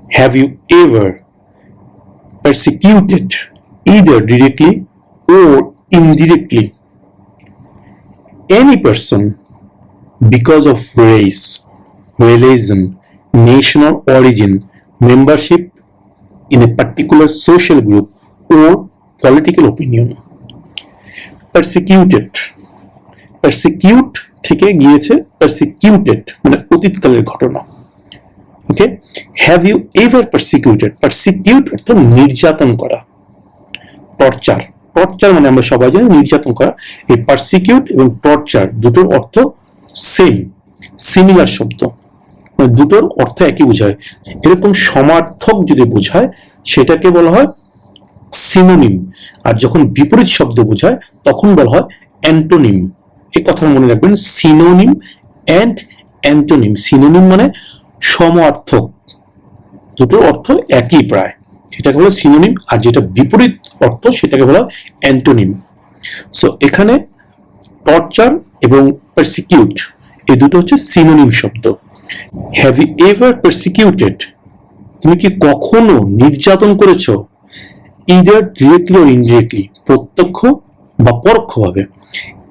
Have you ever persecuted either directly or indirectly any person because of race, religion, national origin, membership in a particular social group or political opinion? Persecuted, persecute থেকে গিয়েছে persecuted মানে অতীতকালের ঘটনা। ওকে, have you ever persecuted, পারসিকিউট অর্থ নির্যাতন করা, torture, torture মানে আমরা সবাই জানি নির্যাতন করা। এই পারসিকিউট এবং টর্চার দুটোর অর্থ সেম, সিমিলার শব্দ, মানে দুটোর অর্থ একই বোঝায়। এরকম সমার্থক যদি বোঝায় সেটাকে বলা হয় সিনোনিম, আর যখন বিপরীত শব্দ বোঝায় তখন বলা হয় অ্যান্টোনিম। এই কথা মনে রাখবেন, সিনোনিম অ্যান্ড অ্যান্টোনিম। সিনোনিম মানে সমার্থক, দুটোর অর্থ একই প্রায়, সেটাকে বলা সিনোনিম, আর যেটা বিপরীত অর্থ সেটাকে বলা অ্যান্টোনিম। সো এখানে টর্চার এবং পারসিকিউট এই দুটো হচ্ছে সিনোনিম শব্দ। হ্যাভ ইউ এভার পারসিকিউটেড, তুমি কি কখনো নির্যাতন করেছো? ইদার ডিরেক্টলি অর ইনডিরেক্টলি, প্রত্যক্ষ বা পরোক্ষভাবে।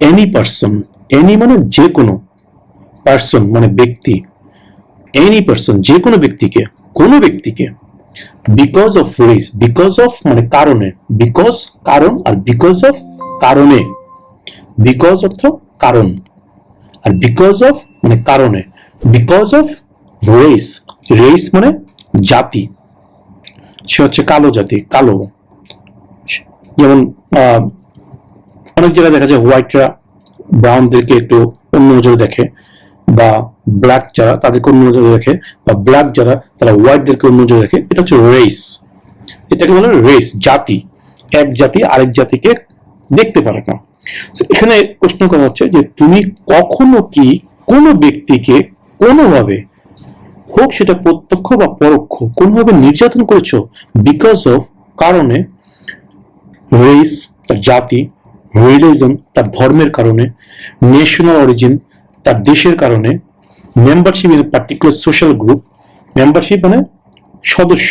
এনি পার্সন, এনি মানে যে কোনো, পার্সন মানে ব্যক্তি, এনি পার্সন যে কোনো ব্যক্তিকে, কোনো ব্যক্তিকে, because of race, because of মানে কারণে, বিকজ কারণ, আর বিকজ অফ কারণে, বিকজ অর্থ কারণ, আর বিকজ অফ মানে কারণে, বিকজ অফ রেস, রেস মানে জাতি, সে হচ্ছে কালো জাতি, কালো। যেমন অনেক জায়গায় দেখা যায় হোয়াইটরা ব্রাউনদেরকে একটু অন্য নজরে দেখে, বা ব্ল্যাক যারা তাদেরকে অন্য নজরে দেখে, বা ব্ল্যাক যারা তারা হোয়াইটদেরকে অন্য নজরে দেখে। এটা হচ্ছে রেস, এটাকে বলে রেস, জাতি। এক জাতি আরেক জাতিকে দেখতে পারে না। এখানে প্রশ্ন করা হচ্ছে যে তুমি কখনো কি কোনো ব্যক্তিকে কোনোভাবে, হোক সেটা প্রত্যক্ষ বা পরোক্ষ, কোনোভাবে নির্যাতন করেছো? বিকজ অফ কারণে, রেস তার জাতি, রিলিজন তার ধর্মের কারণে, ন্যাশনাল অরিজিন তার দেশের কারণে, membership in particular social group, membership মানে সদস্য,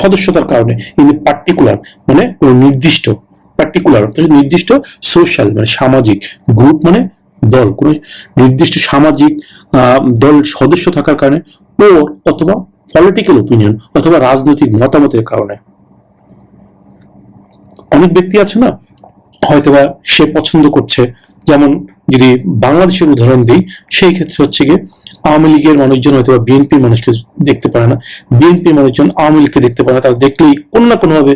সদস্যতার কারণে, ইন পার্টিকুলার মানে নির্দিষ্ট, পার্টিকুলার নির্দিষ্ট, সোশ্যাল মানে সামাজিক, গ্রুপ মানে দল, কোন নির্দিষ্ট সামাজিক দল সদস্য থাকার কারণে, ও অথবা পলিটিক্যাল ওপিনিয়ন অথবা রাজনৈতিক মতামতের কারণে। অনেক ব্যক্তি আছে না, হয়তোবা সে পছন্দ করছে, যেমন যদি বাংলাদেশের উদাহরণ দিই, সেই ক্ষেত্রে হচ্ছে গিয়ে আওয়ামী লীগের মানুষজন হয়তো বিএনপির মানুষকে দেখতে পারে না, বিএনপির মানুষজন আওয়ামী লীগকে দেখতে পারে না, তারা দেখলেই কোনো না কোনোভাবে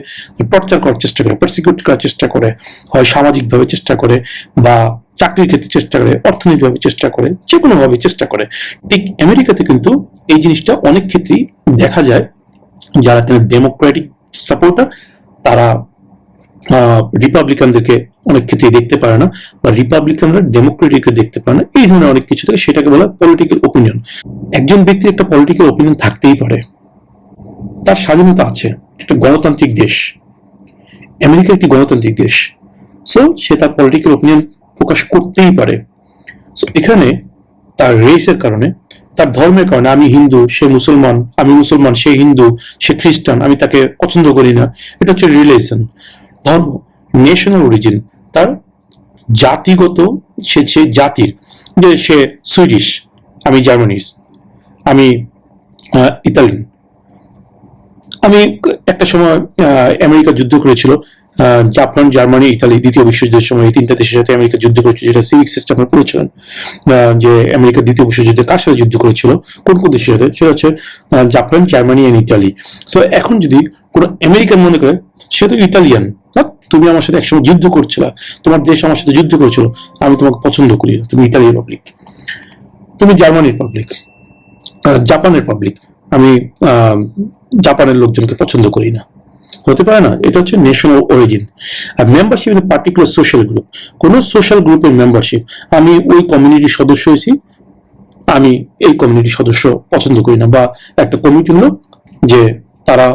টর্চার করার চেষ্টা করে, পারসিকিউট করার চেষ্টা করে, হয় সামাজিকভাবে চেষ্টা করে, বা চাকরির ক্ষেত্রে চেষ্টা করে, অর্থনৈতিকভাবে চেষ্টা করে, যে কোনোভাবে চেষ্টা করে। ঠিক আমেরিকাতে কিন্তু এই জিনিসটা অনেক ক্ষেত্রেই দেখা যায়। যারা কিনা ডেমোক্রেটিক সাপোর্টার তারা রিপাবলিকানদেরকে অনেক ক্ষেত্রে দেখতে পারে না, বা রিপাবলিকানরা ডেমোক্রেটিককে দেখতে পারে না, এই ধরনের অনেক কিছু থাকে, সেটাকে বলা পলিটিক্যাল ওপিনিয়ন। একজন ব্যক্তির একটা পলিটিক্যাল ওপিনিয়ন থাকতেই পারে, তার স্বাধীনতা আছে, একটা গণতান্ত্রিক দেশ, আমেরিকা একটি গণতান্ত্রিক দেশ, সো সে তার পলিটিক্যাল ওপিনিয়ন প্রকাশ করতেই পারে। সো এখানে তার রেসের কারণে, তার ধর্মের কারণে, আমি হিন্দু সে মুসলমান, আমি মুসলমান সে হিন্দু, সে খ্রিস্টান আমি তাকে পছন্দ করি না, এটা হচ্ছে রিলিজন, ধর্ম। ন্যাশনাল অরিজিন তার জাতিগত, সে জাতির, যে সে সুইডিশ, আমি জার্মানিস, আমি ইতালিয়ান। আমি একটা সময় আমেরিকা যুদ্ধ করেছিল, জাপান, জার্মানি, ইতালি, দ্বিতীয় বিশ্বযুদ্ধের সময় এই তিনটা দেশের সাথে আমেরিকা যুদ্ধ করেছিল, যেটা সিভিক সিস্টেম করেছিলেন। যে আমেরিকা দ্বিতীয় বিশ্বযুদ্ধে কার সাথে যুদ্ধ করেছিল, কোন কোন দেশের সাথে, সেটা হচ্ছে Japan, Germany and Italy. So এখন যদি কোনো আমেরিকান মনে করে সে তো ইতালিয়ান, তুমি আমার সাথে একসময় যুদ্ধ করছিল, তোমার দেশ আমার সাথে যুদ্ধ করেছিল, আমি তোমাকে পছন্দ করি না, তুমি ইতালি রিপাবলিক, তুমি জার্মানি রিপাবলিক, জাপানের পাবলিক, আমি জাপানের লোকজনকে পছন্দ করি না, হতে পারে না। এটা হচ্ছে ন্যাশনাল অরিজিন। আর membership in particular social group, কোন সোশ্যাল গ্রুপের মেম্বারশিপ, আমি ওই কমিউনিটির সদস্য হয়েছি, আমি এই কমিউনিটির সদস্য পছন্দ করি না, বা একটা কমিটি হলো যে তারা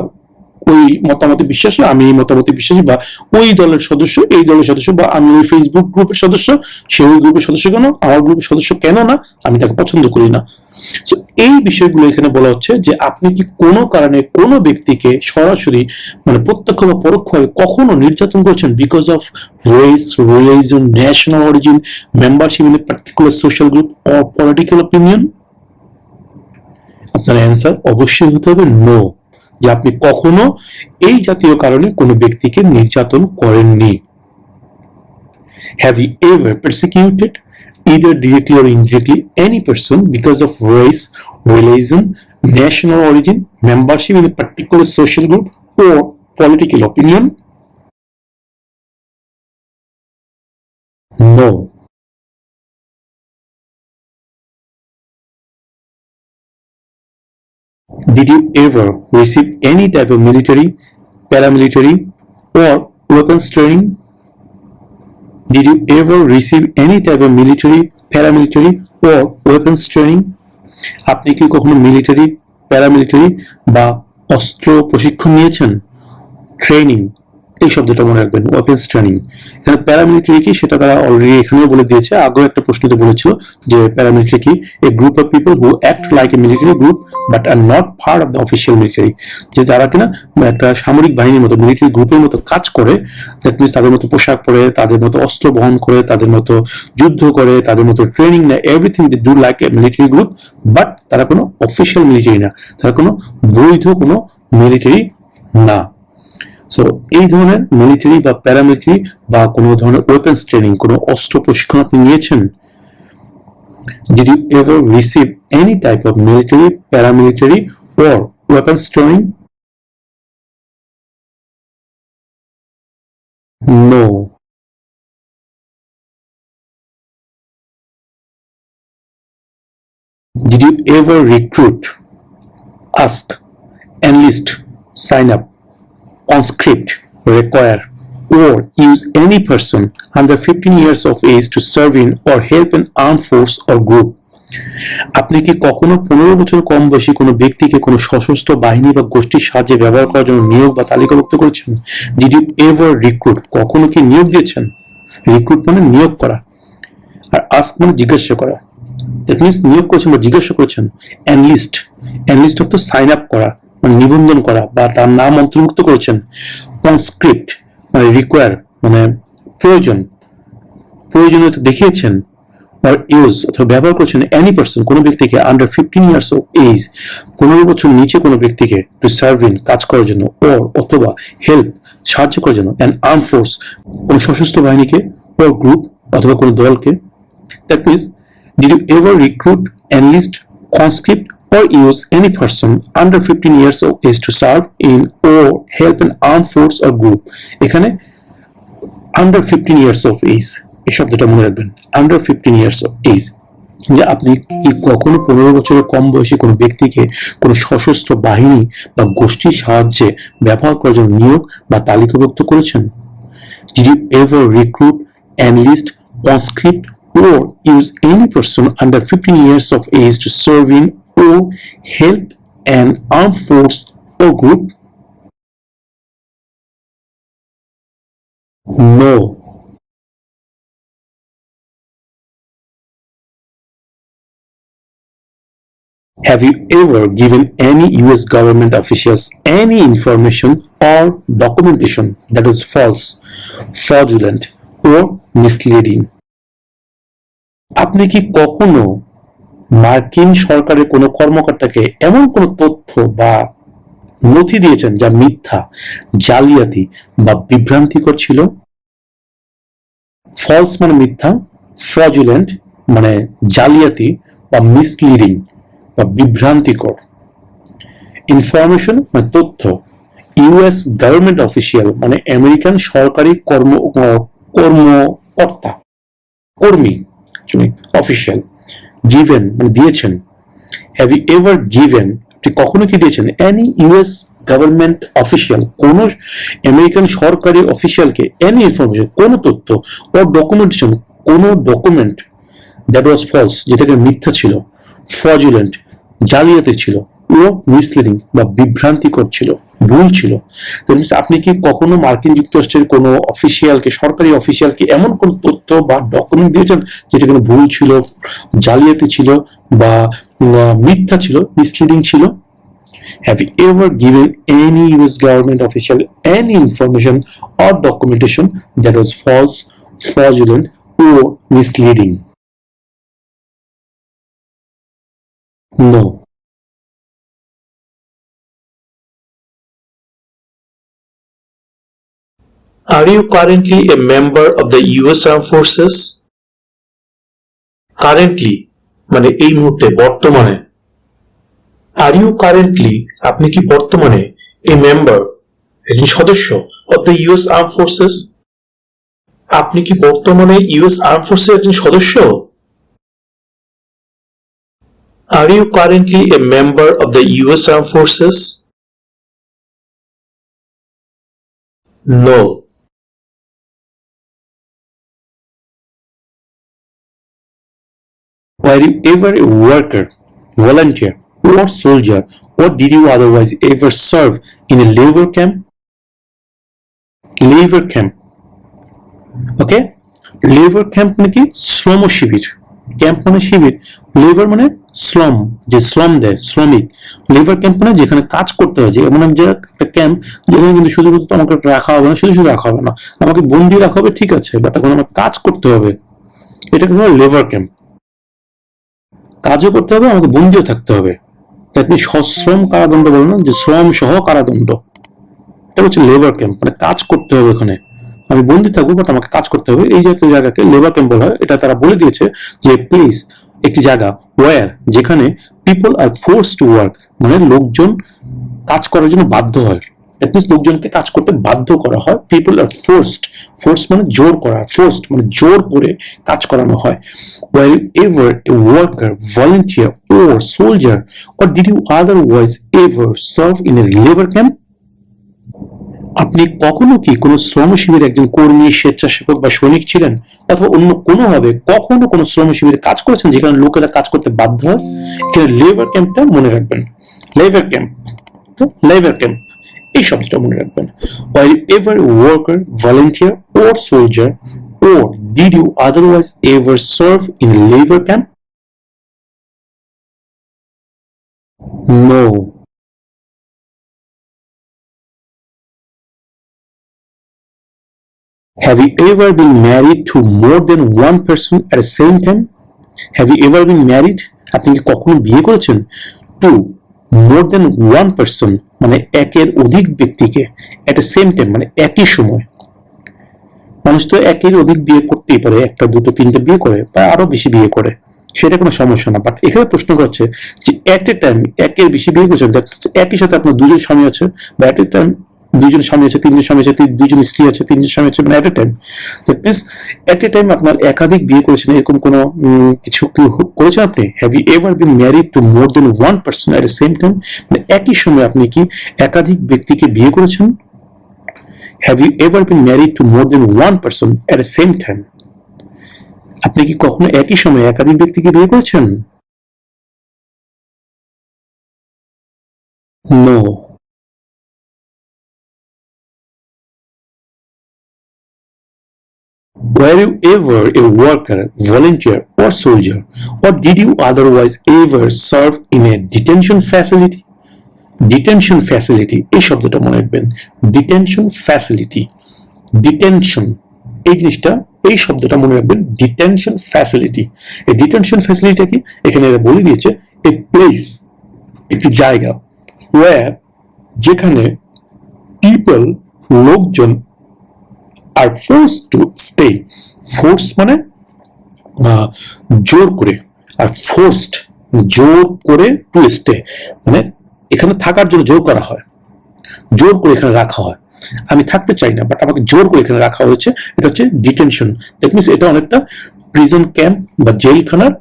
ওই মতামতে বিশ্বাসী, আমি এই মতামতে বিশ্বাসী, বা ওই দলের সদস্য এই দলের সদস্য, বা আমি ওই ফেসবুক গ্রুপের সদস্য, সে ওই গ্রুপের সদস্য কেন, আমার গ্রুপের সদস্য কেন না, আমি তাকে পছন্দ করি না। এই বিষয়গুলো এখানে বলা হচ্ছে যে আপনি কি কোনো কারণে কোনো ব্যক্তিকে সরাসরি মানে প্রত্যক্ষ বা পরোক্ষভাবে কখনো নির্যাতন করেছেন because of race, religion, national origin, membership in a particular social group or political opinion? আপনার অ্যান্সার অবশ্যই হতে হবে নো, যে আপনি কখনো এই জাতীয় কারণে কোনো ব্যক্তিকে নির্যাতন করেননি। Have you ever persecuted, either directly or indirectly, any person because of race, religion, national origin, membership in a particular social group, or political opinion? No. Did you ever receive any type of military, paramilitary, or weapons training? Did you ever receive any type of military, paramilitary, or weapons training? আপনি কি কখনো military, paramilitary বা অস্ত্র প্রশিক্ষণ নিয়েছেন? Training, এই শব্দটা মনে রাখবেন, ওয়েপন্স ট্রেনিং। এখানে প্যারামিলিটারি কি সেটা তারা অলরেডি এখানেও বলে দিয়েছে, আগেও একটা প্রশ্নতে বলেছিল যে প্যারামিলিটারি কি, a group of people who act like a military group but are not part of the official military, যে তারা কিনা একটা সামরিক বাহিনীর মতো, মিলিটারি গ্রুপের মতো কাজ করে, দ্যাট মিনস তাদের মতো পোশাক পরে, তাদের মতো অস্ত্র বহন করে, তাদের মতো যুদ্ধ করে, তাদের মতো ট্রেনিং নেয়, everything they do like a military group, but তারা কোনো অফিসিয়াল মিলিটারি না, তারা কোনো বৈধ কোনো মিলিটারি না। সো এই ধরনের মিলিটারি বা প্যারামিলিটারি বা কোনো ধরনের ওয়েপন্স ট্রেনিং, কোনো অস্ত্র প্রশিক্ষণ আপনি নিয়েছেন? Did you ever receive any type of military, paramilitary, or weapons training? No. Did you ever recruit, ask, enlist, sign up, conscript, require, or use any person under 15 years of age to serve in or help an armed force or group? আপনি কি কখনো 15 বছর কম বয়সী কোনো ব্যক্তিকে কোনো সশস্ত্র বাহিনী বা গোষ্ঠীর সাহায্যে ব্যবহার করার জন্য নিয়োগ বা তালিকাভুক্ত করেছেন? ডিড ইউ এভার রিক্রুট, কখনো কি নিয়োগ দিয়েছেন? রিক্রুট মানে নিয়োগ করা, আর আস্ক মানে জিজ্ঞাসা করা, দ্যাট মিনস নিয়োগ করেছেন বা জিজ্ঞাসা করেছেন। এনলিস্ট, এনলিস্ট অর্থ সাইন আপ করা মানে নিবন্ধন করা বা তার নাম অন্তর্ভুক্ত করেছেন। কনস্ক্রিপ্ট মানে রিকোয়ার মানে প্রয়োজন, প্রয়োজনীয়তা দেখিয়েছেন। আর ইউজ অথবা ব্যবহার করছেন এনি পারসন কোনো ব্যক্তিকে আন্ডার 15 ইয়ার্স অফ এজ 15 বছর নিচে কোনো ব্যক্তিকে টু সার্ভ ইন কাজ করার জন্য, অর অথবা হেল্প সাহায্য করার জন্য, অ্যান আর্ম ফোর্স কোনো সশস্ত্র বাহিনীকে, অর গ্রুপ অথবা কোনো দলকে। That means did you ever recruit, enlist, conscript, or use any person under 15 years of age to serve in or help an armed force or group? এখানে under 15 years of age এই শব্দটা মনে রাখবেন, under 15 years of age, যে আপনি কি কখনো 15 বছরের কম বয়সী কোনো ব্যক্তিকে কোনো সশস্ত্র বাহিনী বা গোষ্ঠীর সাহায্যে ব্যবহার করার জন্য নিয়োগ বা তালিকাভুক্ত করেছেন? Did you ever recruit, enlist, conscript, or use any person under 15 years of age to serve in or help an armed force or group? No. Have you ever given any US government officials any information or documentation that was false, fraudulent, or misleading? আপনি কি কখনো মার্কিন সরকারের কোনো কর্মকর্তাকে এমন কোনো তথ্য বা নথি দিয়েছেন যা মিথ্যা, জালিয়াতি বা বিভ্রান্তিকর ছিল? ফলস মানে মিথ্যা, ফ্রজুলেন্ট মানে জালিয়াতি বা মিসলিডিং বা বিভ্রান্তিকর। ইনফরমেশন মানে তথ্য, ইউএস গভর্নমেন্ট অফিসিয়াল মানে আমেরিকান সরকারি কর্মকর্তা, কর্মী, অফিসিয়াল। গিভেন মানে দিয়েছেন। হ্যাভ ইউ এভার গিভেন, আপনি কখনো কি দিয়েছেন এনি ইউএস গভর্নমেন্ট অফিসিয়াল, কোন আমেরিকান সরকারি অফিসিয়ালকে এনি ইনফরমেশন, কোন তথ্য, ও ডকুমেন্টেশন, কোন ডকুমেন্ট দ্যাট ওয়াজ ফলস, যেটাকে মিথ্যা ছিল, ফ্রজুলেন্ট জালিয়াতি ছিল, ও মিসলিডিং বা বিভ্রান্তিকর ছিল? ভুল ছিল। আপনি কি কখনো মার্কিন যুক্তরাষ্ট্রের কোনো অফিসিয়ালকে, সরকারি অফিসিয়ালকে এমন কোন তথ্য বা ডকুমেন্ট দিয়েছেন যেটা কোনো ভুল ছিল, জালিয়াতি ছিল বা মিথ্যা ছিল, মিসলিডিং ছিল? Have you ever given any US government official any information or documentation that was false, fraudulent, or misleading? No. Are you currently a member of the US Armed Forces? Currently মানে এই মুহূর্তে, বর্তমানে। Are you currently আপনি কি বর্তমানে a member একজন সদস্য of the US Armed Forces? আপনি কি বর্তমানে US Armed Forces একজন সদস্য? Are you currently a member of the US Armed Forces? No. Were you ever a worker, volunteer, or soldier, or did you otherwise ever serve in a labor camp? Labor camp. Okay? Labor camp মানে কি? শ্রম শিবির। Camp মানে শিবির, labour মানে শ্রম, যে শ্রম দেয়, শ্রমিক। লেবার ক্যাম্প মানে যেখানে কাজ করতে হয়, যে এমন একটা ক্যাম্প যেখানে কিন্তু শুধুমাত্র আমাকে রাখা হবে না, শুধু শুধু রাখা হবে না, আমাকে বন্দি রাখা হবে, ঠিক আছে, বাট এখন আমার কাজ করতে হবে, এটাকে বলা লেবার ক্যাম্প। কাজও করতে হবে, আমাকে বন্দিও থাকতে হবে। আপনি সশ্রম কারাদণ্ড বলেন না, যে শ্রম সহ কারাদণ্ড, এটা হচ্ছে লেবার ক্যাম্প। মানে কাজ করতে হবে, ওখানে আমি বন্দি থাকবো বাট আমাকে কাজ করতে হবে, এই জাতীয় জায়গাকে লেবার ক্যাম্প বলা হয়। এটা তারা বলে দিয়েছে যে প্লিজ, একটি জায়গা ওয়্যার, যেখানে people are force to work, মানে লোকজন কাজ করার জন্য বাধ্য হয়। দ্যাট মিনস লোকজনকে কাজ করতে বাধ্য করা হয়। পিপল আর ফোর্সড, ফোর্স মানে জোর করা, ফোর্সড মানে জোর করে কাজ করানো হয়। Were you ever a worker, volunteer, or soldier, or did you otherwise ever serve in a labor camp? আপনি কখনো কি কোনো শ্রম শিবিরে একজন কর্মী, স্বেচ্ছাসেবক বা সৈনিক ছিলেন, অথবা অন্য কোনোভাবে কখনো কোনো শ্রম শিবিরে কাজ করেছেন যেখানে লোকেরা কাজ করতে বাধ্য হয়? এখানে লেবার ক্যাম্পটা মনে রাখবেন। লেবার ক্যাম্প, লেবার ক্যাম্প এই শব্দটা মনে রাখবেন। Were you ever a worker, volunteer, or soldier, or did you otherwise ever serve in a labor camp? No. Have you ever been married to more than one person at the same time? Have you ever been married? আপনি কি কখনো বিয়ে করেছেন? To more than one person মানে একের অধিক ব্যক্তিকে, at the same time মানে একই সময়। মানুষ তো একের অধিক বিয়ে করতেই পারে, একটা, দুটো, তিনটে বিয়ে করে বা আরো বেশি বিয়ে করে, সেটা কোনো সমস্যা না। বাট এখানে প্রশ্ন করছে যে এট এ টাইম একের বেশি বিয়ে করছেন, একই সাথে আপনার দুজন স্বামী আছে, বা এট এ টাইম দুজন স্বামী আছে, তিনজন স্বামী আছে, দুজন স্ত্রী আছে, তিনজন স্বামী আছে, মানে at a time. That means at a time আপনার একাধিক বিয়ে করেছেন, এরকম কোনো কিছু কি করেছেন আপনি? Have you ever been married to more than one person at the same time? মানে একই সময় আপনি কি একাধিক ব্যক্তিকে বিয়ে করেছেন? Have you ever been married to more than one person at the same time? আপনি কি কখনো একই সময়ে একাধিক ব্যক্তিকে বিয়ে করেছেন? No. Were you ever a worker, volunteer, or soldier, or did you otherwise ever serve in a detention facility? Detention facility এই শব্দটা মনে রাখবেন। ডিটেনশন ফ্যাসিলিটি, ডিটেনশন এই জিনিসটা, এই শব্দটা মনে রাখবেন। ডিটেনশন ফ্যাসিলিটি, এই ডিটেনশন ফ্যাসিলিটি কি এখানে এরা বলে দিয়েছে, এ প্লেস, একটি জায়গা, ওয়্যার যেখানে পিপল লোকজন আর ফোর্স টু স্টে, ফোর্স মানে জোর করে, আর ফোর্সড জোর করে টু স্টে মানে এখানে থাকার জন্য জোর করা হয়, জোর করে এখানে রাখা হয়। আমি থাকতে চাই না বাট আমাকে জোর করে এখানে রাখা হয়েছে, এটা হচ্ছে ডিটেনশন। দ্যাট মিনস এটা অনেকটা প্রিজন ক্যাম্প বা জেলখানার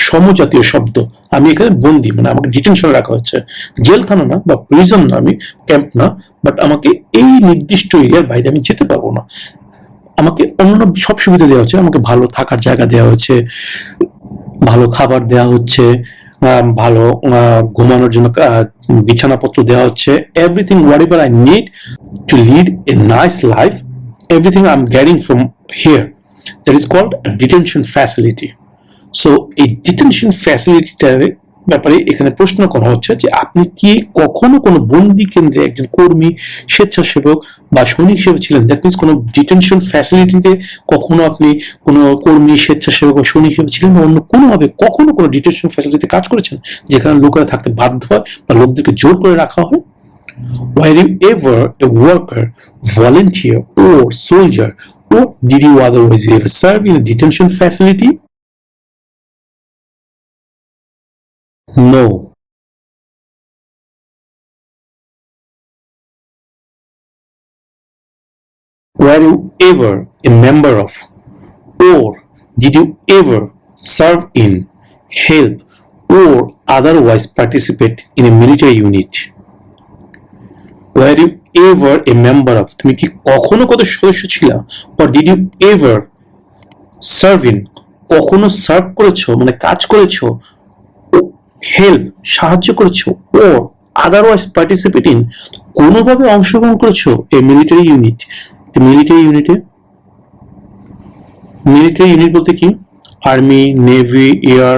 সমজাতীয় শব্দ। আমি এখানে বন্দি, মানে আমাকে ডিটেনশনে রাখা হচ্ছে, জেলখানা না বা প্রিজন না, আমি ক্যাম্প না, বাট আমাকে এই নির্দিষ্ট এরিয়ার বাইরে আমি যেতে পারবো না। আমাকে অন্য সব সুবিধা দেওয়া হচ্ছে, আমাকে ভালো থাকার জায়গা দেওয়া হচ্ছে, ভালো খাবার দেওয়া হচ্ছে, ভালো ঘুমানোর জন্য বিছানাপত্র দেওয়া হচ্ছে, everything whatever I need to lead a nice life, everything I am getting from here, that is called detention facility. So এই ডিটেনশন ফ্যাসিলিটিটার ব্যাপারে এখানে প্রশ্ন করা হচ্ছে যে আপনি কি কখনো কোনো বন্দি কেন্দ্রে একজন কর্মী, স্বেচ্ছাসেবক বা সৈনিক হিসেবে ছিলেন? দ্যাট মিনস কোনো ডিটেনশন ফ্যাসিলিটিতে কখনো আপনি কোনো কর্মী, স্বেচ্ছাসেবক বা সৈনিক হিসেবে ছিলেন, বা অন্য কোনোভাবে কখনো কোনো ডিটেনশন ফ্যাসিলিটিতে কাজ করেছেন যেখানে লোকেরা থাকতে বাধ্য হয় বা লোকদেরকে জোর করে রাখা হয়? Were you ever a worker, volunteer or soldier, or did you otherwise ever serve in a detention facility? No. Were you ever a member of, or did you ever serve in, help, or otherwise participate in a military unit? Were you ever a member of, তুমি কি কখনো কত সদস্য ছিলা? Or did you ever serve in, কখনো serve করেছো মানে কাজ করেছো, হেল্প সাহায্য করেছো, ও আদারওয়াইজ পার্টিসিপেট ইন কোনোভাবে অংশগ্রহণ করেছো এই মিলিটারি ইউনিট? মিলিটারি ইউনিট বলতে কি? আর্মি, নেভি, এয়ার,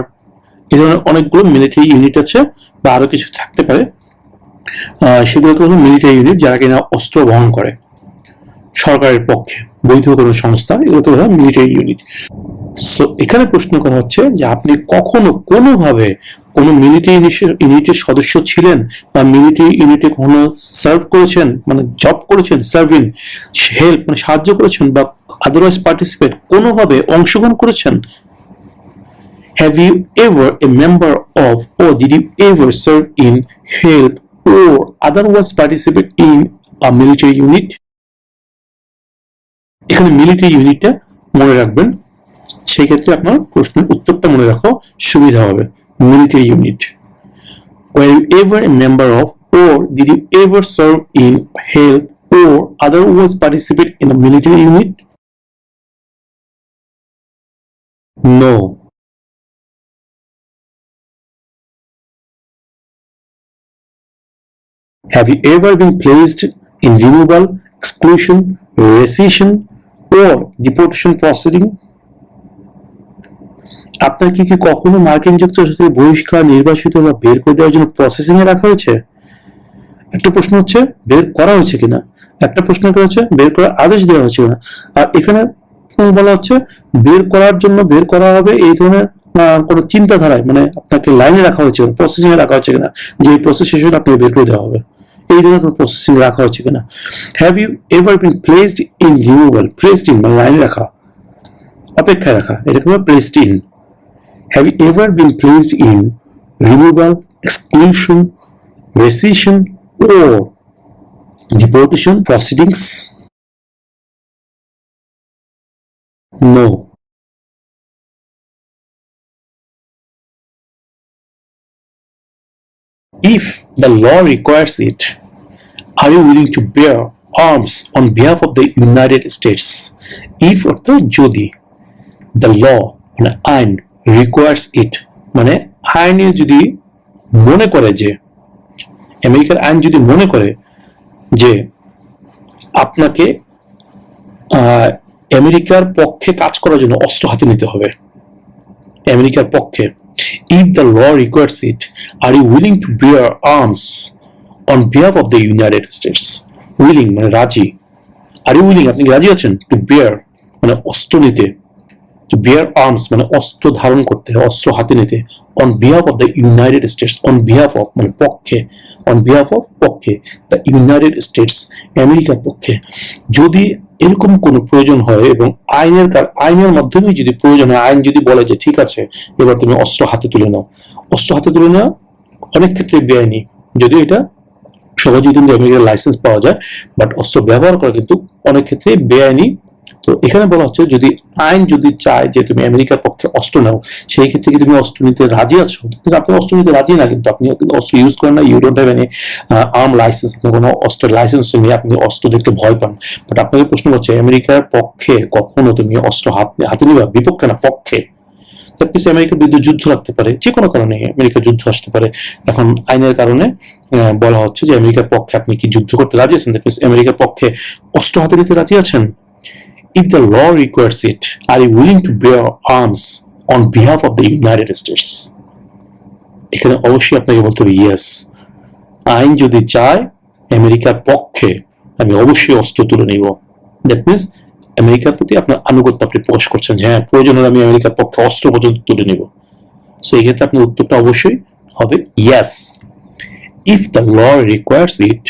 এই ধরনের অনেকগুলো মিলিটারি ইউনিট আছে, বা আরো কিছু থাকতে পারে। সেগুলোকে হলো মিলিটারি ইউনিট, যারা কিনা অস্ত্র বহন করে সরকারের পক্ষে, বৈধ কোনো সংস্থা, এগুলোকে বলা হয় মিলিটারি ইউনিট। সো এখানে প্রশ্ন করা হচ্ছে যে আপনি কখনো কোনোভাবে কোনো মিলিটারি ইউনিটের সদস্য ছিলেন, বা মিলিটারি ইউনিটে কখনো সার্ভ করেছেন, মানে জব করেছেন, সার্ভিং, হেল্প মানে সাহায্য করেছেন, বা আদারওয়াইজ পার্টিসিপেট কোনোভাবে অংশগ্রহণ করেছেন? Have you ever a member of, or did you ever serve in, help, or otherwise participate in a military unit? এখানে মিলিটারি ইউনিটটা মনে রাখবেন, সেই ক্ষেত্রে আপনার প্রশ্নের উত্তরটা মনে রাখো সুবিধা হবে। Military unit. Were you ever a member of, or did you ever serve in, help, or otherwise participate in a military unit? No. Have you ever been placed in removal, exclusion, rescission, or deportation proceeding? আপনার কি কখনো মার্কিন যুক্তরাষ্ট্র থেকে বহিষ্কার, নির্বাসিত বা বের করে দেওয়ার জন্য প্রসেসিং এ রাখা হয়েছে? একটা প্রশ্ন হচ্ছে বের করা হয়েছে কিনা, একটা প্রশ্ন করা হচ্ছে বের করার আদেশ দেওয়া হয়েছে কিনা, আর এখানে বলা হচ্ছে বের করার জন্য বের করা হবে এই ধরনের কোনো চিন্তাধারায়, মানে আপনাকে লাইনে রাখা হয়েছে, প্রসেসিং এ রাখা হচ্ছে কিনা, যে এই প্রসেস শেষ হলে আপনাকে বের করে দেওয়া হবে, এই ধরনের কোনো প্রসেসিং রাখা হচ্ছে কিনা। Have you ever been placed in removal, placed in মানে লাইনে রাখা, অপেক্ষায় রাখা, এটাকে বলে placed in. Have you ever been placed in removal, exclusion, rescission, or deportation proceedings? No. If the law requires it, are you willing to bear arms on behalf of the United States? If অর্থাৎ যদি the law মানে আইন requires it মানে আইনে যদি মনে করে যে, আমেরিকার আইন যদি মনে করে যে আপনাকে আমেরিকার পক্ষে কাজ করার জন্য অস্ত্র হাতে নিতে হবে, আমেরিকার পক্ষে, if the law requires it, are you willing to bear arms on behalf of the United States? willing মানে রাজি, are you willing আপনি রাজি আছেন, to bear মানে অস্ত্র নিতে, to bear arms মানে অস্ত্র ধারণ করতে, অস্ত্র হাতে নিতে, on behalf of the United States, on behalf of মানে পক্ষে, on behalf of পক্ষে, the United States আমেরিকার পক্ষে, যদি এরকম কোনো প্রয়োজন হয় এবং আইনের মাধ্যমে যদি প্রয়োজন হয়, আইন যদি বলে যে ঠিক আছে এবার তুমি অস্ত্র হাতে তুলে নাও, অস্ত্র হাতে তুলে নেওয়া অনেক ক্ষেত্রে বেআইনি, যদিও এটা সহজেই কিন্তু আমেরিকার লাইসেন্স পাওয়া যায়, বাট অস্ত্র ব্যবহার করা কিন্তু অনেক ক্ষেত্রে বেআইনি। তো এখানে বলা হচ্ছে যদি আইন যদি চায় যে তুমি আমেরিকার পক্ষে অস্ত্র নাও, সেই ক্ষেত্রে কি তুমি অস্ত্র নিতে রাজি আছো? কিন্তু আপনি অস্ত্র নিতে রাজি না, কিন্তু আপনি কিন্তু অস্ত্র ইউজ করেন না, you don't have any arm licence, কোনো অস্ত্রের লাইসেন্স নিয়ে আপনি অস্ত্র দেখতে ভয় পান। বাট আপনাকে প্রশ্ন করছে আমেরিকার পক্ষে কখনো তুমি অস্ত্র হাতে নিবা, বিপক্ষে না পক্ষে, দ্যাট মিনস আমেরিকার বিরুদ্ধে যুদ্ধ লাগতে পারে, যে কোনো কারণে আমেরিকার যুদ্ধ আসতে পারে। এখন আইনের কারণে বলা হচ্ছে যে আমেরিকার পক্ষে আপনি কি যুদ্ধ করতে রাজি আছেন, দ্যাট মিনস আমেরিকার পক্ষে অস্ত্র হাতে নিতে রাজি আছেন। If the law requires it, are you willing to bear arms on behalf of the United States? এখানে অবশ্যই আপনাকে বলতে হবে ইয়েস। আইন যদি চায় আমেরিকার পক্ষে, আমি অবশ্যই অস্ত্র তুলে নিব। দ্যাট মিনস আমেরিকার প্রতি আপনার আনুগত্য আপনি প্রকাশ করছেন যে হ্যাঁ, প্রয়োজন হলে আমি আমেরিকার পক্ষে অস্ত্র পর্যন্ত তুলে নিব। সো এই ক্ষেত্রে আপনার উত্তরটা অবশ্যই হবে yes. If the law requires it,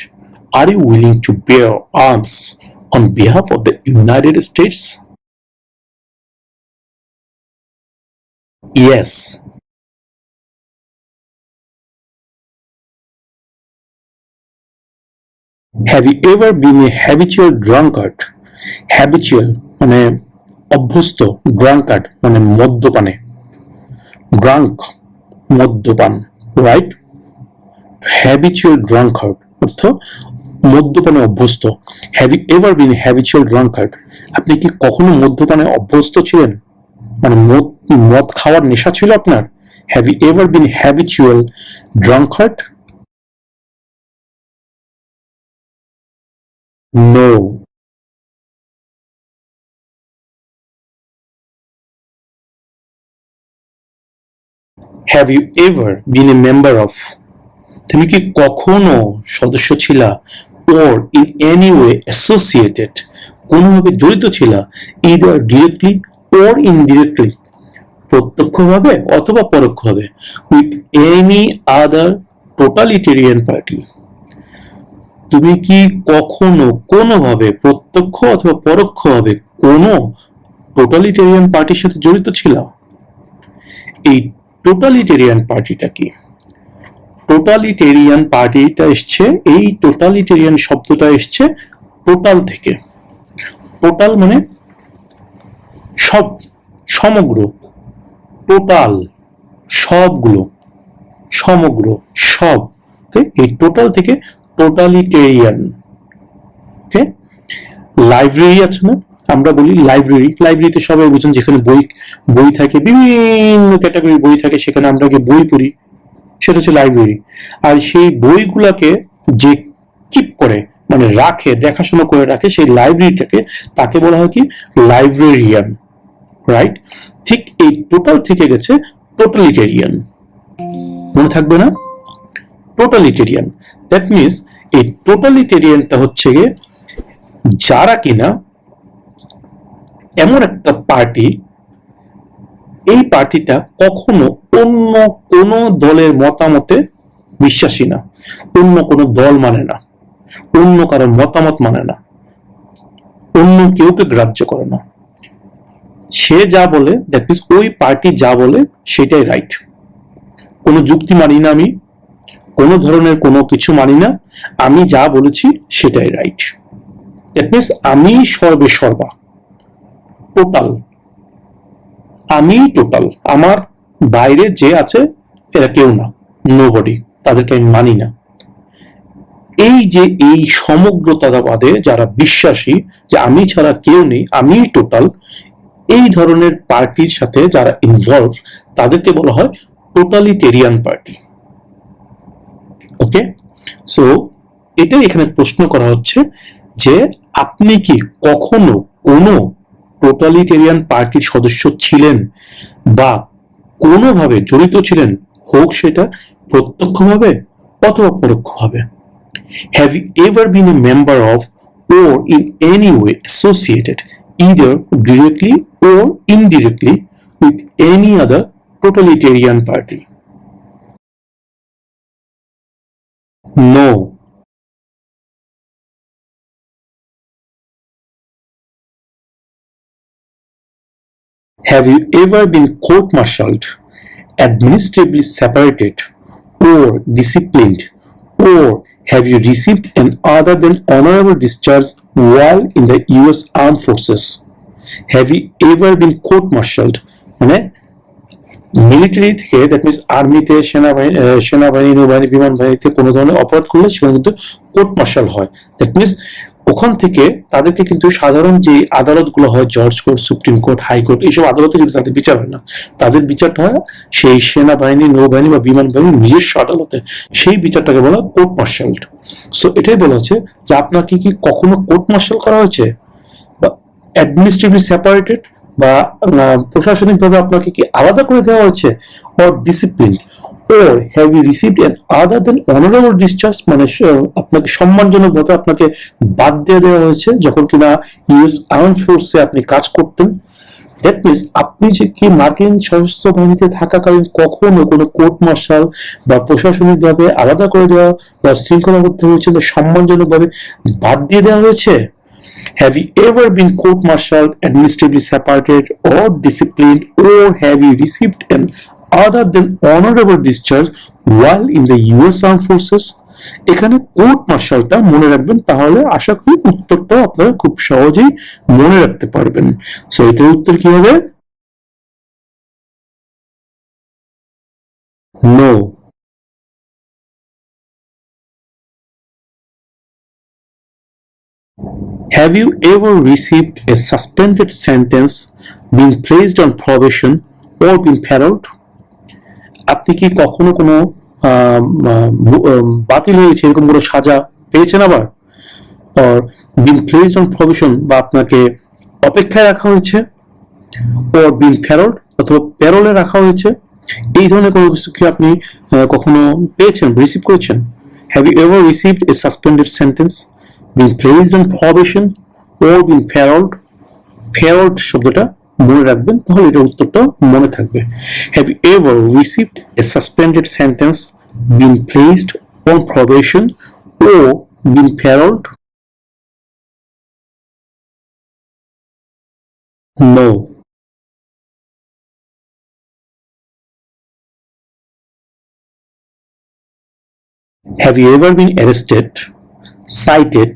are you willing to bear arms on behalf of the United States? Yes. Have you ever been a habitual drunkard? Habitual মানে অভ্যস্ত, drunkard মানে মদ্যপানে, drunk মদ্যপান, রাইট? habitual drunkard অর্থ মদ্যপানে অভ্যস্ত। Have you ever been a habitual drunkard? আপনি কি কখনো মদ্যপানে অভ্যস্ত ছিলেন, মানে মদ খাওয়ার নেশা ছিল আপনার? Have you ever been a habitual drunkard? No. Have you ever been a member of? তুমি কি কখনো সদস্য ছিলা? or in any way associated, কোনোভাবে জড়িত ছিলা, either directly or indirectly, প্রত্যক্ষভাবে অথবা পরোক্ষভাবে, with any other totalitarian party? তুমি কি কখনো কোনোভাবে প্রত্যক্ষ অথবা পরোক্ষভাবে কোনো টোটালিটেরিয়ান পার্টির সাথে জড়িত ছিলা? এই টোটালিটেরিয়ান পার্টিটা কি? টোটালিটেরিয়ান পার্টিটা এসছে, এই টোটালিটেরিয়ান শব্দটা এসছে টোটাল থেকে। টোটাল মানে সব, সমগ্র, টোটাল সবগুলো, সমগ্র সব। এই টোটাল থেকে টোটালিটেরিয়ান। ওকে, লাইব্রেরি আছে না, আমরা বলি লাইব্রেরি, লাইব্রেরিতে সবাই বুঝেন যেখানে বই থাকে, বিভিন্ন ক্যাটাগরির বই থাকে, সেখানে আমরা গিয়ে বই পড়ি, সেটা হচ্ছে লাইব্রেরি। আর সেই বইগুলাকে যে কিপ করে, মানে রাখে, দেখাশোনা করে রাখে, সেই লাইব্রেরিটাকে, তাকে বলা হয় কি? Librarian, right? ঠিক এই টোটাল থেকে গেছে টোটালিটেরিয়ান, মনে থাকবে না? টোটালিটেরিয়ান, দ্যাট মিনস এই টোটালিটেরিয়ানটা হচ্ছে গিয়ে যারা কিনা এমন একটা পার্টি, এই পার্টিটা কখনো অন্য কোন দলের মতামতে বিশ্বাসী না, অন্য কোন দল মানে না, অন্য কারোর মতামত মানে না, অন্য কেউকে গ্রাহ্য করে না। সে যা বলে, দ্যাট মিনস ওই পার্টি যা বলে সেটাই রাইট। কোনো যুক্তি মানি না আমি, কোনো ধরনের কোনো কিছু মানি না, আমি যা বলেছি সেটাই রাইট। দ্যাট মিনস আমি সর্বে সর্বা, টোটাল, আমি টোটাল, আমার বাইরে যে আছে এরা কেউ না, নোবডি, তাদেরকে আমি মানি না। এই যে এই সমগ্রতাবাদে যারা বিশ্বাসী যে আমি ছাড়া কেউ নেই, আমি টোটাল, এই ধরনের পার্টির সাথে যারা ইনভলভ, তাদেরকে বলা হয় টোটালিটেরিয়ান পার্টি। ওকে, সো এটাই এখানে প্রশ্ন করা হচ্ছে যে আপনি কি কখনো কোনো টোটালিটেরিয়ান পার্টির সদস্য ছিলেন বা কোনোভাবে জড়িত ছিলেন, হোক সেটা প্রত্যক্ষভাবে অথবা পরোক্ষভাবে? Have you ever been a member of or in any way associated, either directly or indirectly, with any other totalitarian party? No. Have you ever been court-martialed, administratively separated, or disciplined, or have you received an other than honorable discharge while in the US Armed Forces? Have you ever been court-martialed? মানে military থেকে, that means আর্মিতে, সেনাবাহিনী, নৌবাহিনী, বিমান বাহিনীতে কোনো ধরনের অপরাধ করলে সেখানে কিন্তু কোর্ট মার্শাল হয়। দ্যাট মিনস ওখান থেকে তাদেরকে কিন্তু সাধারণ যে আদালতগুলো হয়, জজ কোর্ট, সুপ্রিম কোর্ট, হাইকোর্ট, এইসব আদালতে কিন্তু তাদের বিচার হয় না। তাদের বিচারটা হয় সেই সেনাবাহিনী, নৌবাহিনী বা বিমান বাহিনীর নিজস্ব আদালতে। সেই বিচারটাকে বলা কোর্ট মার্শাল। সো এটাই বলা হচ্ছে যে আপনাকে কি কখনো কোর্ট মার্শাল করা হয়েছে, বা অ্যাডমিনিস্ট্রেটিভলি সেপারেটেড, বা প্রশাসনিকভাবে আপনাকে কি আলাদা করে দেওয়া হয়েছে, or discipline, or have you received an other than honorable discharge, মানে আপনাকে সম্মানজনকভাবে আপনাকে বাদ দিয়ে দেওয়া হয়েছে যখন কিনা ইউএস আর্ম ফোর্সে আপনি কাজ করতেন। দ্যাট মিনস আপনি যে কি মার্কিন সশস্ত্র বাহিনীতে থাকাকালীন কখনো কোনো কোর্ট মার্শাল বা প্রশাসনিকভাবে আলাদা করে দেওয়া বা শৃঙ্খলাবদ্ধ হয়েছে, সম্মানজনকভাবে বাদ দিয়ে দেওয়া হয়েছে? Have you ever been court-martialed, administratively separated, or disciplined, or have you received an other than honorable discharge while in the US Armed Forces? এখানে কোর্ট মার্শালটা মনে রাখবেন, তাহলে আশা করি উত্তরটা আপনারা খুব সহজেই মনে রাখতে পারবেন। সো এটার উত্তর কি হবে? No. Have you ever received a suspended sentence, been placed on probation, or been paroled? আপনি কি কখনো কোনো বাতিল হয়েছে এরকম কোনো সাজা পেয়েছেন আবার, or been placed on probation, বা আপনাকে অপেক্ষায় রাখা হয়েছে, or been paroled, অথবা প্যারোলে রাখা হয়েছে? এই ধরনের কোনো কিছু কি আপনি কখনো পেয়েছেন, রিসিভ করেছেন? Have you ever received a suspended sentence, been placed on probation, or been paroled? Paroled শব্দটা মনে রাখবেন, তাহলে এটার উত্তরটা মনে থাকবে। Have you ever received a suspended sentence, been placed on probation, or been paroled? No. Have you ever been arrested, cited,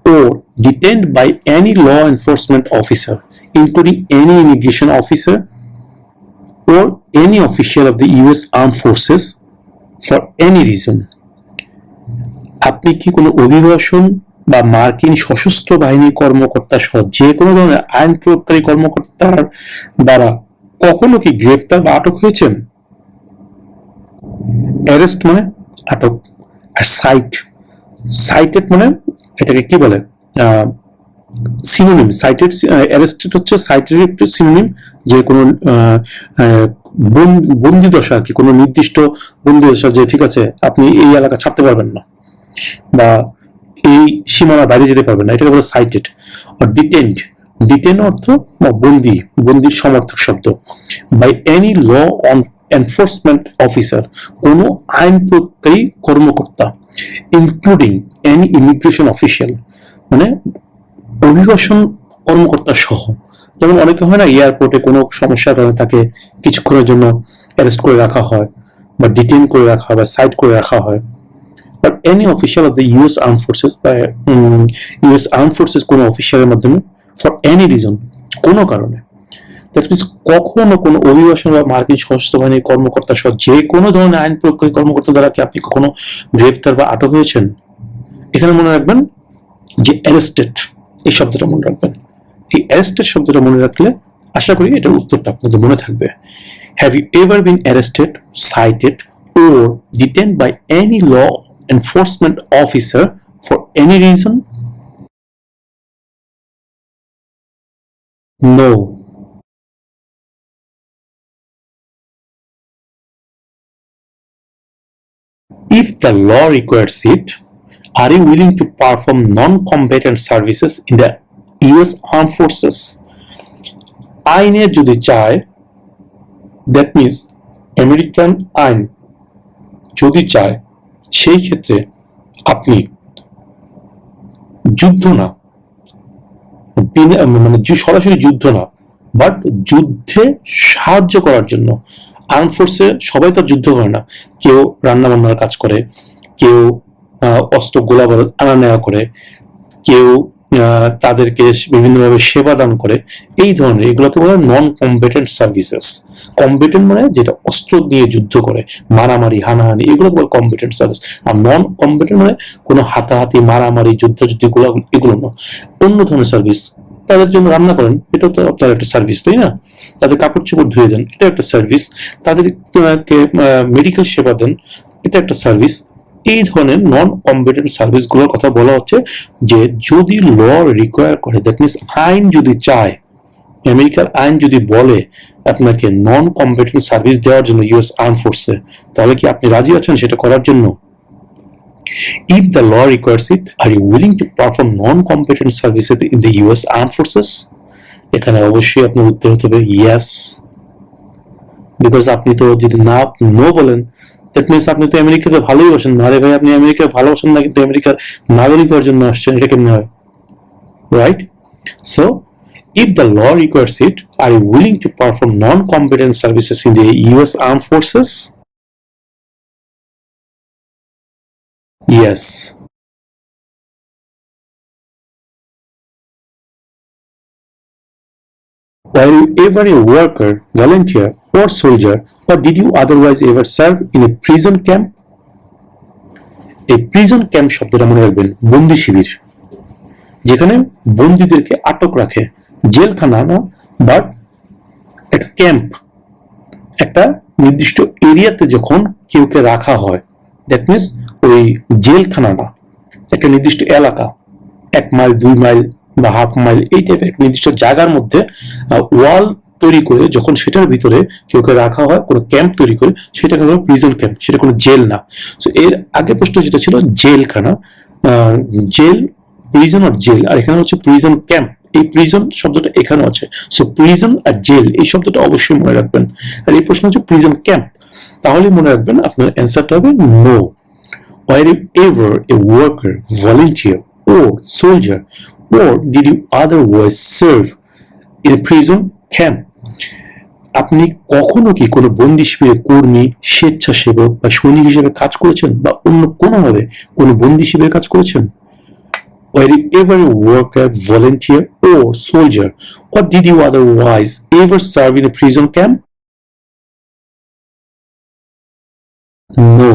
or detained by any law enforcement officer, including any immigration officer or any official of the US Armed Forces, for any reason? আপনি কি কোনো অভিবাসন বা মার্কিন সশস্ত্র বাহিনী কর্মকর্তা সহ যে কোনো ধরনের আইন প্রয়োগকারী কর্মকর্তার দ্বারা কখনো কি গ্রেফতার বা আটক হয়েছেন? অ্যারেস্ট মানে আটক, আর সাইটেড মানে এটাকে কি বলে, সিনোনিম। সাইটেড, অ্যারেস্টেড হচ্ছে সাইটেড একটু সিনোনিম, যে কোনো বন্দি দশা আর কি, কোনো নির্দিষ্ট বন্দি দশা, যে ঠিক আছে আপনি এই এলাকা ছাড়তে পারবেন না বা এই সীমানার বাইরে যেতে পারবেন না, এটাকে বলে সাইটেড। আর ডিটেন্ড, ডিটেন অর্থ বন্দি, বন্দির সমর্থক শব্দ। By any law on enforcement officer, কোনো আইন প্রয়োগকারী কর্মকর্তা, ইনক্লুডিং এনি ইমিগ্রেশন অফিসিয়াল, মানে অভিবাসন কর্মকর্তা সহ। যেমন অনেকে হয় না, এয়ারপোর্টে কোনো সমস্যার কারণে তাকে কিছুক্ষণের জন্য অ্যারেস্ট করে রাখা হয়, বা ডিটেন করে রাখা হয়, বা সাইড করে রাখা হয়। But any official of the US arm forces, বা ইউএস আর্ম ফোর্সেস কোনো অফিসিয়ালের মাধ্যমে, ফর এনি রিজন, কোনো কারণে। দ্যাট মিনস কখনো কোনো অভিবাসন বা মার্কিন সশস্ত্র বাহিনীর কর্মকর্তা সহ যে কোনো ধরনের আইন প্রয়োগকারী কর্মকর্তা দ্বারা কি আপনি কখনো গ্রেফতার বা আটক হয়েছেন? এখানে মনে রাখবেন যে অ্যারেস্টেড, এই শব্দটা মনে রাখবেন। এই অ্যারেস্টেড শব্দটা মনে রাখলে আশা করি এটার উত্তরটা আপনাদের মনে থাকবে। Have you ever been arrested, cited, or detained by any law enforcement officer for any reason? No. If the law requires it, are you willing to perform non-combatant services in the US Armed Forces? আইনের যদি চায়, that means American আইন যদি চায়, সেই ক্ষেত্রে আপনি যুদ্ধ না, মানে সরাসরি যুদ্ধ না, বাট যুদ্ধে সাহায্য করার জন্য। আর্ম ফোর্সে সবাই তো যুদ্ধ করে না, কেউ রান্না বান্নার কাজ করে, কেউ অস্ত্র গোলা বারুদ আনা নেওয়া করে, কেউ তাদেরকে বিভিন্নভাবে সেবা দান করে, এই ধরনের এগুলোকে বলা হয় নন কম্বেটেন্ট সার্ভিসেস। কম্বেটেন্ট মানে যেটা অস্ত্র দিয়ে যুদ্ধ করে, মারামারি হানাহানি, এগুলো বলে কম্বেটেন্ট সার্ভিস। আর নন কম্বেটেন্ট মানে কোনো হাতাহাতি মারামারি যুদ্ধ এগুলো না, অন্য ধরনের সার্ভিস। তাদের জন্য রান্না করেন, এটাও তো আপনার একটা সার্ভিস, তাই না? তাদের কাপড় চোপড় ধুয়ে দেন, এটা একটা সার্ভিস। তাদেরকে মেডিকেল সেবা দেন, এটা একটা সার্ভিস। এই ধরনের নন কম্বেটেন্ট সার্ভিস গুলোর কথা বলা হচ্ছে যে যদি ল রিকোয়ার করে, দ্যাট মিনস আইন যদি চায়, আমেরিকার আইন যদি বলে আপনাকে নন কম্বেটেন্ট সার্ভিস দেওয়ার জন্য ইউএস আর্ম ফোর্সে, তাহলে কি আপনি রাজি আছেন সেটা করার জন্য? If the law requires it, are you willing to perform non-combatant services in the US Armed Forces? এখানে অবশ্যই আপনার উত্তর হতে হবে ইয়েস, বিকজ আপনি তো যদি না নো বলেন, দ্যাট মিনস আপনি তো আমেরিকাকে ভালোই বাসেন না। আরে ভাই, আপনি আমেরিকাকে ভালোবাসেন না, কিন্তু আমেরিকার নাগরিক হওয়ার জন্য আসছেন, এটা কেমনি হয়? Right? So if the law requires it, are you willing to perform non-combatant services in the US Armed Forces? Yes. Were you ever a worker, volunteer, or soldier, or did you otherwise ever serve in a prison camp? এই prison camp শব্দটা মনে রাখবেন, বন্দি শিবির, যেখানে বন্দীদেরকে আটক রাখে, জেলখানা না, বাট একটা ক্যাম্প, একটা নির্দিষ্ট এরিয়াতে যখন কেউকে রাখা হয়, দ্যাট মিনস ওই জেলখানা না, একটা নির্দিষ্ট এলাকা, 1 মাইল 2 মাইল বা হাফ মাইল, এই টাইপের একটা নির্দিষ্ট জায়গার মধ্যে ওয়াল তৈরি করে যখন সেটার ভিতরে কেউকে রাখা হয়, কোনো ক্যাম্প তৈরি করে, সেটাকে বলা প্রিজন ক্যাম্প, সেটা কোনো জেল না। সো এর আগে প্রশ্ন যেটা ছিল জেলখানা, জেল, প্রিজন আর জেল, আর এখানে হচ্ছে প্রিজন ক্যাম্প। এই প্রিজন শব্দটা এখানে আছে, সো প্রিজন আর জেল এই শব্দটা অবশ্যই মনে রাখবেন। আর এই প্রশ্ন হচ্ছে প্রিজন ক্যাম্প, তাহলে মনে রাখবেন আপনার অ্যান্সারটা হবে no. Were you ever a worker, volunteer, or soldier, or did you otherwise serve in a prison camp? আপনি কখনো কি কোনো বন্দি শিবিরের কর্মী, স্বেচ্ছাসেবক বা সৈনিক হিসেবে কাজ করেছেন, বা অন্য কোনোভাবে কোনো বন্দি শিবিরে কাজ করেছেন? Were you ever a worker, volunteer, or soldier, or did you otherwise ever serve in a prison camp? No.